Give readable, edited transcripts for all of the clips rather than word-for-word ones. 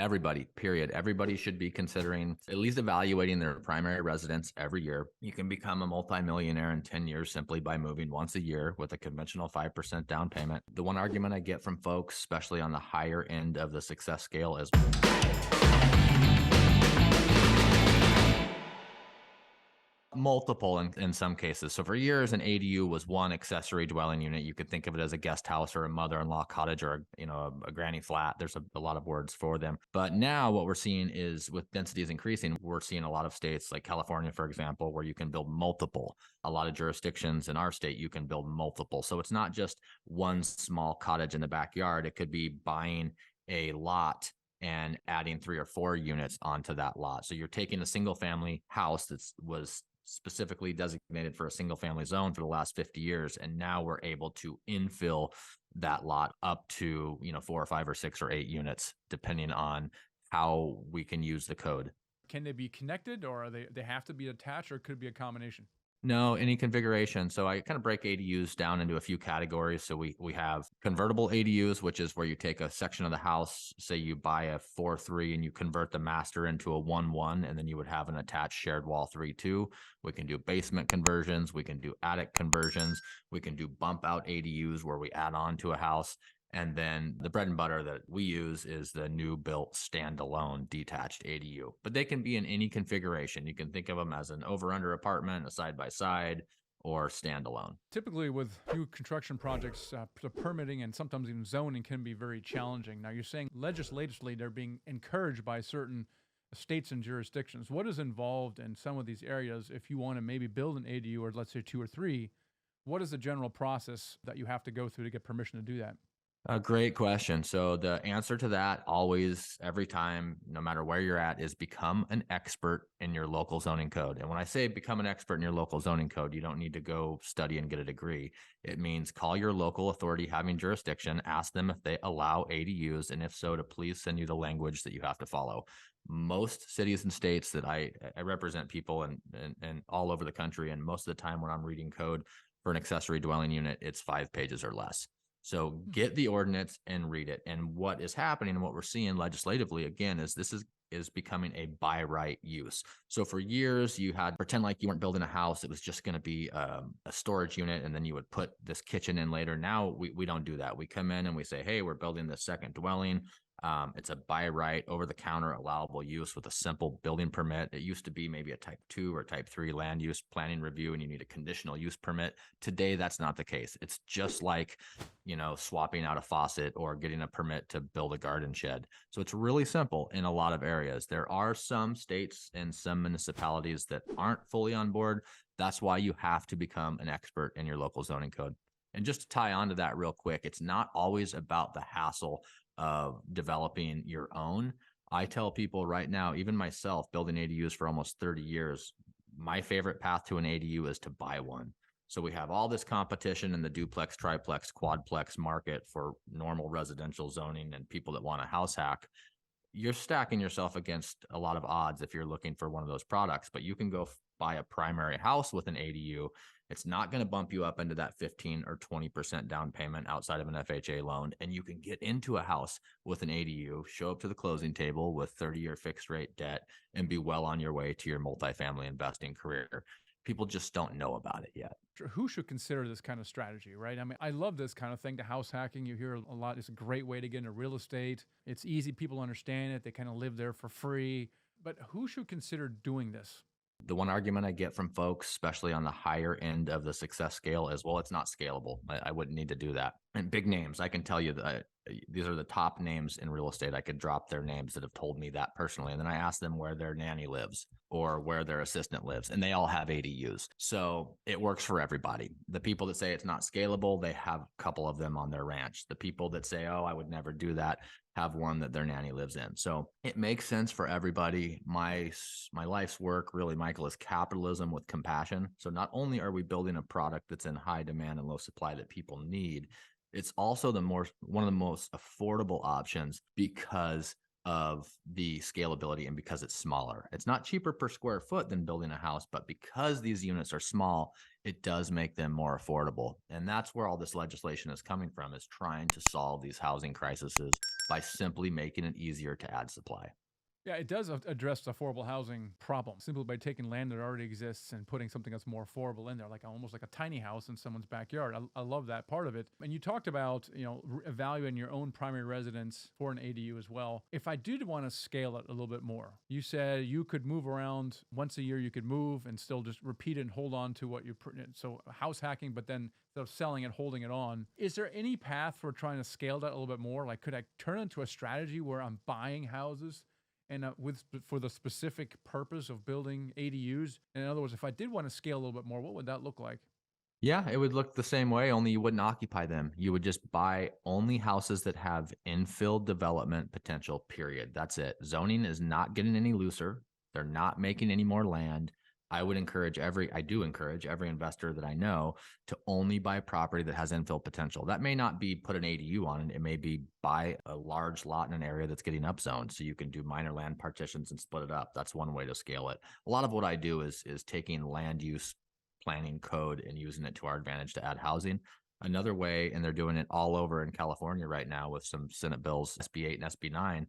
Everybody, period. Everybody should be considering at least evaluating their primary residence every year. You can become a multimillionaire in 10 years simply by moving once a year with a conventional 5% down payment. The one argument I get from folks, especially on the higher end of the success scale, is multiple in some cases. So for years, an ADU was one accessory dwelling unit. You could think of it as a guest house or a mother-in-law cottage or a granny flat. There's a lot of words for them. But now what we're seeing is with densities increasing, we're seeing a lot of states like California, for example, where you can build multiple. A lot of jurisdictions in our state, you can build multiple. So it's not just one small cottage in the backyard. It could be buying a lot and adding 3 or 4 units onto that lot. So you're taking a single family house that was specifically designated for a single family zone for the last 50 years. And now we're able to infill that lot up to, 4 or 5 or 6 or 8 units, depending on how we can use the code. Can they be connected, or they have to be attached, or could it be a combination? No, any configuration. So I kind of break ADUs down into a few categories. So we have convertible ADUs, which is where you take a section of the house, say you buy a 4-3 and you convert the master into a 1-1, and then you would have an attached shared wall 3-2. We can do basement conversions. We can do attic conversions. We can do bump out ADUs where we add on to a house. And then the bread and butter that we use is the new built standalone detached ADU, but they can be in any configuration. You can think of them as an over-under apartment, a side-by-side, or standalone. Typically with new construction projects, the permitting and sometimes even zoning can be very challenging. Now you're saying legislatively they're being encouraged by certain states and jurisdictions. What is involved in some of these areas if you want to maybe build an ADU, or let's say 2 or 3? What is the general process that you have to go through to get permission to do that? A great question. So the answer to that always, every time, no matter where you're at, is become an expert in your local zoning code. And when I say become an expert in your local zoning code, you don't need to go study and get a degree. It means call your local authority having jurisdiction, ask them if they allow ADUs, and if so, to please send you the language that you have to follow. Most cities and states that I represent people and all over the country, and most of the time when I'm reading code for an accessory dwelling unit, it's 5 pages or less. So get the ordinance and read it. And what is happening and what we're seeing legislatively, again, is this is becoming a by right use. So for years, you had pretend like you weren't building a house. It was just going to be a storage unit, and then you would put this kitchen in later. Now we don't do that. We come in and we say, hey, we're building this second dwelling. It's a by right, over-the-counter allowable use with a simple building permit. It used to be maybe a type 2 or type 3 land use planning review, and you need a conditional use permit. Today, that's not the case. It's just like, swapping out a faucet or getting a permit to build a garden shed. So it's really simple in a lot of areas. There are some states and some municipalities that aren't fully on board. That's why you have to become an expert in your local zoning code. And just to tie on to that real quick, it's not always about the hassle of developing your own. I tell people right now, even myself, building ADUs for almost 30 years, my favorite path to an ADU is to buy one. So we have all this competition in the duplex, triplex, quadplex market for normal residential zoning and people that want a house hack. You're stacking yourself against a lot of odds if you're looking for one of those products, but you can go buy a primary house with an ADU. It's not going to bump you up into that 15 or 20% down payment outside of an FHA loan. And you can get into a house with an ADU, show up to the closing table with 30-year fixed rate debt, and be well on your way to your multifamily investing career. People just don't know about it yet. Who should consider this kind of strategy, right? I mean, I love this kind of thing, the house hacking. You hear a lot. It's a great way to get into real estate. It's easy. People understand it. They kind of live there for free. But who should consider doing this? The one argument I get from folks, especially on the higher end of the success scale, is, well, it's not scalable. I wouldn't need to do that. And big names, I can tell you that these are the top names in real estate. I could drop their names that have told me that personally. And then I ask them where their nanny lives or where their assistant lives, and they all have ADUs. So it works for everybody. The people that say it's not scalable, they have a couple of them on their ranch. The people that say, oh, I would never do that, have one that their nanny lives in. So it makes sense for everybody. My life's work really, Michael, is capitalism with compassion. So not only are we building a product that's in high demand and low supply that people need, it's also one of the most affordable options because of the scalability and because it's smaller. It's not cheaper per square foot than building a house, but because these units are small, it does make them more affordable. And that's where all this legislation is coming from, is trying to solve these housing crises by simply making it easier to add supply. Yeah, it does address the affordable housing problem simply by taking land that already exists and putting something that's more affordable in there, like almost like a tiny house in someone's backyard. I love that part of it. And you talked about, evaluating your own primary residence for an ADU as well. If I did want to scale it a little bit more, you said you could move around once a year, you could move and still just repeat it and hold on to what so house hacking, but then instead of selling it, holding it on. Is there any path for trying to scale that a little bit more? Like, could I turn it into a strategy where I'm buying houses and for the specific purpose of building ADUs? In other words, if I did want to scale a little bit more, what would that look like? Yeah, it would look the same way, only you wouldn't occupy them. You would just buy only houses that have infill development potential, period. That's it. Zoning is not getting any looser. They're not making any more land. I do encourage every investor that I know to only buy property that has infill potential. That may not be put an ADU on it. It may be buy a large lot in an area that's getting upzoned so you can do minor land partitions and split it up. That's one way to scale it. A lot of what I do is taking land use planning code and using it to our advantage to add housing. Another way, and they're doing it all over in California right now with some Senate bills, SB 8 and SB 9,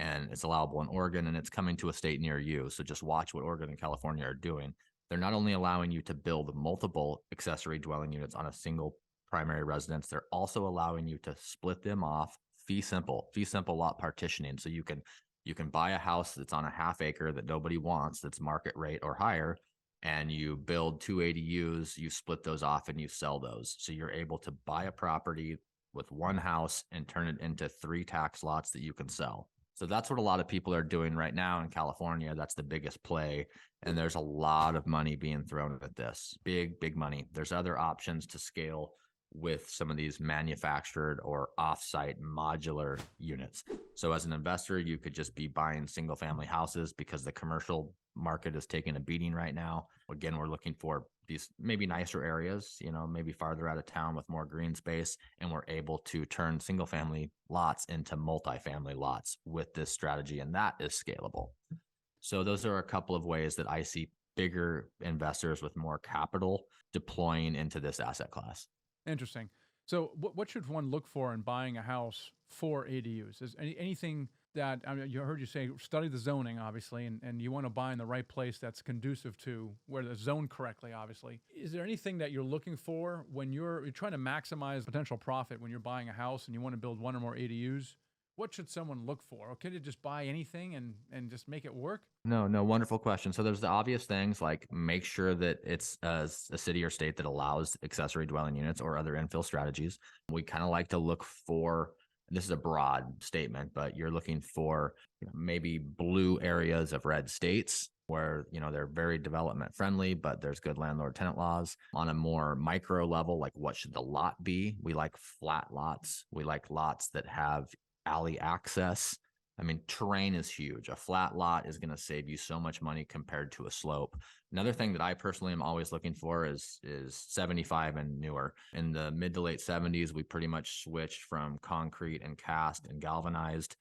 and it's allowable in Oregon and it's coming to a state near you. So just watch what Oregon and California are doing. They're not only allowing you to build multiple accessory dwelling units on a single primary residence, they're also allowing you to split them off fee simple lot partitioning. So you can buy a house that's on a half acre that nobody wants, that's market rate or higher, and you build 2 ADUs, you split those off and you sell those. So you're able to buy a property with one house and turn it into 3 tax lots that you can sell. So that's what a lot of people are doing right now in California. That's the biggest play. And there's a lot of money being thrown at this. Big money. There's other options to scale with some of these manufactured or offsite modular units. So as an investor, you could just be buying single family houses because the commercial market is taking a beating right now. Again, we're looking for these maybe nicer areas, maybe farther out of town with more green space. And we're able to turn single family lots into multifamily lots with this strategy. And that is scalable. So those are a couple of ways that I see bigger investors with more capital deploying into this asset class. Interesting. So, what should one look for in buying a house for ADUs? Is anything that, I mean, you heard you say study the zoning, obviously, and you want to buy in the right place that's conducive to where the zoned correctly, obviously. Is there anything that you're looking for when you're trying to maximize potential profit when you're buying a house and you want to build one or more ADUs? What should someone look for? Or can you just buy anything and just make it work? No, wonderful question. So there's the obvious things like make sure that it's a city or state that allows accessory dwelling units or other infill strategies. We kind of like to look for, this is a broad statement, but you're looking for maybe blue areas of red states where, they're very development friendly, but there's good landlord tenant laws. On a more micro level, like what should the lot be? We like flat lots. We like lots that have alley access. I mean, terrain is huge. A flat lot is going to save you so much money compared to a slope. Another thing that I personally am always looking for is 75 and newer. In the mid to late 70s, we pretty much switched from concrete and cast and galvanized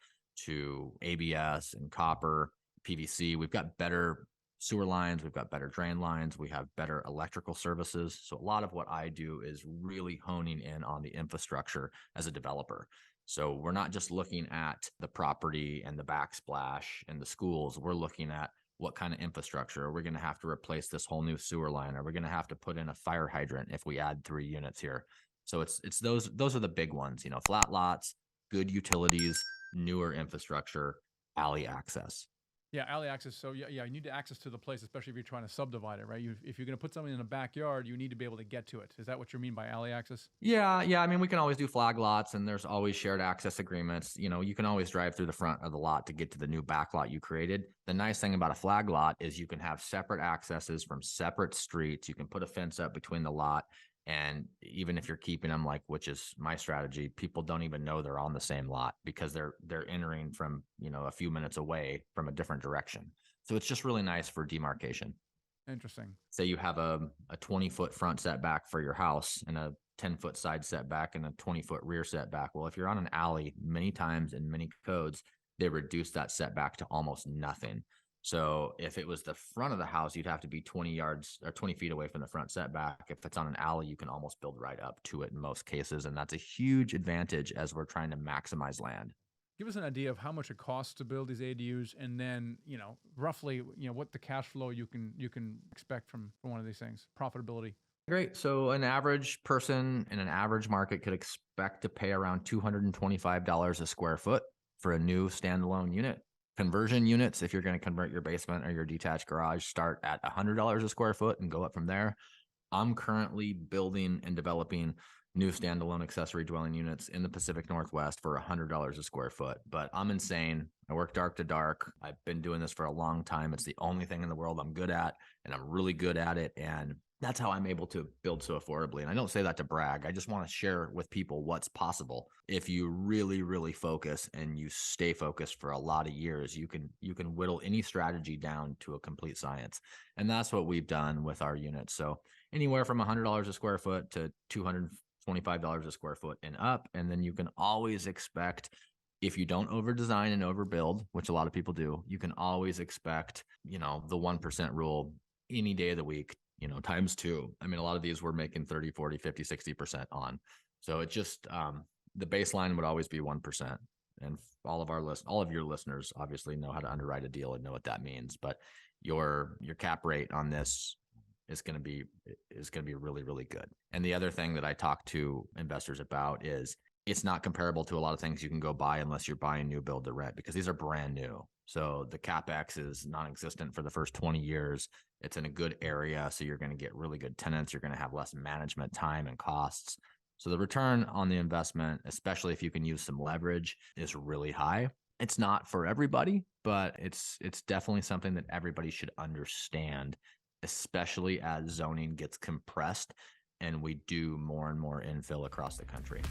to ABS and copper, PVC. We've got better sewer lines. We've got better drain lines. We have better electrical services. So a lot of what I do is really honing in on the infrastructure as a developer. So we're not just looking at the property and the backsplash and the schools. We're looking at what kind of infrastructure. Are we going to have to replace this whole new sewer line? Are we going to have to put in a fire hydrant if we add 3 units here? So it's those are the big ones, flat lots, good utilities, newer infrastructure, alley access. Yeah, alley access. So yeah, you need access to the place, especially if you're trying to subdivide it, right? If you're going to put something in the backyard, you need to be able to get to it. Is that what you mean by alley access? Yeah. I mean, we can always do flag lots, and there's always shared access agreements. You can always drive through the front of the lot to get to the new back lot you created. The nice thing about a flag lot is you can have separate accesses from separate streets. You can put a fence up between the lot. And even if you're keeping them, which is my strategy, people don't even know they're on the same lot because they're entering from, a few minutes away from a different direction. So it's just really nice for demarcation. Interesting. Say you have a 20-foot front setback for your house and a 10-foot side setback and a 20-foot rear setback. Well, if you're on an alley, many times in many codes, they reduce that setback to almost nothing. So if it was the front of the house, you'd have to be 20 yards or 20 feet away from the front setback. If it's on an alley, you can almost build right up to it in most cases. And that's a huge advantage as we're trying to maximize land. Give us an idea of how much it costs to build these ADUs, and then, roughly, what the cash flow you can expect from one of these things, profitability. Great. So an average person in an average market could expect to pay around $225 a square foot for a new standalone unit. Conversion units, if you're going to convert your basement or your detached garage, start at $100 a square foot and go up from there. I'm currently building and developing new standalone accessory dwelling units in the Pacific Northwest for $100 a square foot. But I'm insane. I work dark to dark. I've been doing this for a long time. It's the only thing in the world I'm good at, and I'm really good at it. And that's how I'm able to build so affordably. And I don't say that to brag. I just want to share with people what's possible. If you really, really focus and you stay focused for a lot of years, you can whittle any strategy down to a complete science. And that's what we've done with our units. So anywhere from $100 a square foot to $225 a square foot and up. And then you can always expect, if you don't over design and overbuild, which a lot of people do, you can always expect, the 1% rule any day of the week, times two. I mean, a lot of these we're making 30, 40, 50, 60% on. So it just, the baseline would always be 1%. And all of your listeners obviously know how to underwrite a deal and know what that means. But your cap rate on this is going to be really, really good. And the other thing that I talk to investors about is it's not comparable to a lot of things you can go buy unless you're buying new build to rent, because these are brand new. So the CapEx is non-existent for the first 20 years. It's in a good area. So you're going to get really good tenants. You're going to have less management time and costs. So the return on the investment, especially if you can use some leverage, is really high. It's not for everybody, but it's definitely something that everybody should understand, especially as zoning gets compressed and we do more and more infill across the country.